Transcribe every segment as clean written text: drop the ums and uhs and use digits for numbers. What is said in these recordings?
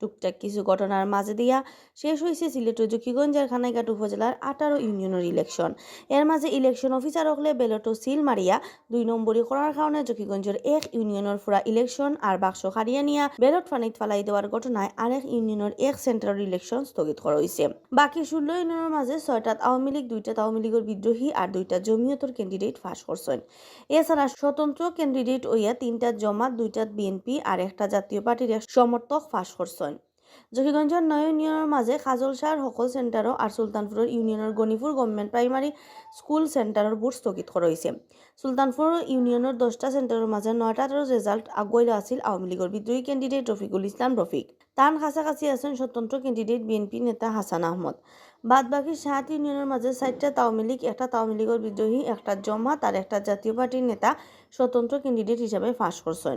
টুকটাক কিছু ঘটনার মাঝে দিয়া শেষ হয়েছে সিলেটের জকিগঞ্জের খানাইঘাট উপজেলার 18 ইউনিয়নের ইলেকশন। এর মাঝে ইলেকশন অফিসার হলে ব্যালটও সিল মারিয়া 2 নম্বরই করার কারণে জকিগঞ্জের 1 ইউনিয়নের পুরা ইলেকশন আর বাক্স হারিয়ে নিয়া ব্যালট ফানিত ফালাই দেওয়ার ঘটনায় আরেক ইউনিয়নের 1 সেন্টারের ইলেকশন স্থগিত করা হয়েছে। বাকি 16 ইউনিয়নের মাঝে 6টা আওয়ামী লীগ, 2টা আওয়ামী লীগের বিদ্রোহী আর 2টা জমিয়তর ক্যান্ডিডেট ফাঁস করছেন। এছাড়া স্বতন্ত্র ক্যান্ডিডেট হইয়া 3টা জমাত, 2টা বিএনপি আর একটা জাতীয় পার্টির সমর্থক ফাঁস করছেন। জকিগঞ্জের 9 ইউনিয়নের মাঝে খাজলশাহর হকল সেন্টারও আর সুলতানপুরের ইউনিয়নের গণিপুর গভর্নমেন্ট প্রাইমারি স্কুল সেন্টারের ভোট স্থগিত করা হয়েছে। সুলতানপুর ইউনিয়নের 10টা সেন্টারের মাঝে 9টার রেজাল্ট আগুয়াইল আছিল আওয়ামী লীগের বিদ্রোহী ক্যান্ডিডেট রফিকুল ইসলাম রফিক। তার কাছাকাছি আছেন স্বতন্ত্র ক্যান্ডিডেট বিএনপি নেতা হাসান আহমদ। বাদ বাকি 7 ইউনিয়নের মাঝে 4টা আওয়ামী লীগ, একটা আওয়ামী লীগের বিদ্রোহী, একটা জমাত আর একটা জাতীয় পার্টির নেতা স্বতন্ত্র ক্যান্ডিডেট হিসাবে ফাঁস করছেন।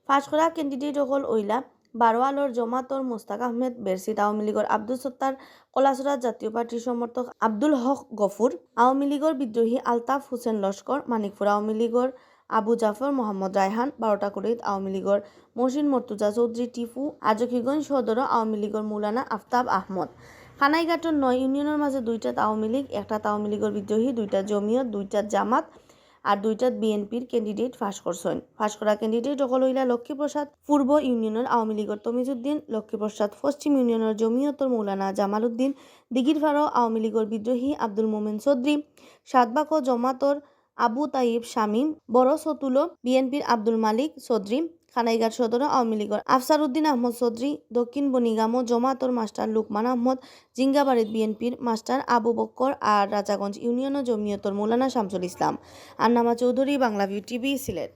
ফাঁস করা ক্যান্ডিডেট হল ওইলা 12 আলোর জমাতর মোস্তাক আহমেদ, বেরসিদ আওয়ামী লীগের আব্দুল সত্তার, কলাসরা জাতীয় পার্টির সমর্থক আব্দুল হক গফুর, আওয়ামী লীগের বিদ্রোহী আলতাফ হোসেন লস্কর, মানিকপুর আওয়ামী লীগের আবু জাফর মোহাম্মদ রায়হান, 12টাকুড়িত আওয়ামী লীগের মহসিন মর্তুজা চৌধুরী টিপু, আর জকিগঞ্জ সদর আওয়ামী লীগের মৌলানা আফতাব আহমদ। খানাইঘাটের 9 ইউনিয়নের মাঝে 2টা আওয়ামী লীগ, একটা আওয়ামী লীগের বিদ্রোহী, 2টা জমিয়ত, 2টা জামাত আর 2টা বিএনপির ক্যান্ডিডেট ফাঁস করছেন। ফাঁস করা ক্যান্ডিডেট হল হইলা লক্ষ্মীপ্রসাদ পূর্ব ইউনিয়নের আওয়ামী লীগের তমিজউদ্দিন, লক্ষ্মীপ্রসাদ পশ্চিম ইউনিয়নের জমিয়তর মৌলানা জামাল উদ্দিন, দিঘিরপাড় আওয়ামী লীগের বিদ্রোহী আব্দুল মোমেন চৌধুরী, সাতবাক জমাতর আবু তাইব শামীম, বড় সতুলো বিএনপির আব্দুল মালিক চৌধুরী, খানাইঘাট সদর আওয়ামী লীগের আফসার উদ্দিন আহমদ চৌধুরী, দক্ষিণ বনিগাম জমাতর মাস্টার লুকমান আহমদ, জিঙ্গাবাড়িত বিএনপির মাস্টার আবু বক্কর আর রাজাগঞ্জ ইউনিয়ন জমিয়তর মৌলানা শামসুল ইসলাম। আন্নামা চৌধুরী, বাংলাভিউ টিভি, সিলেট।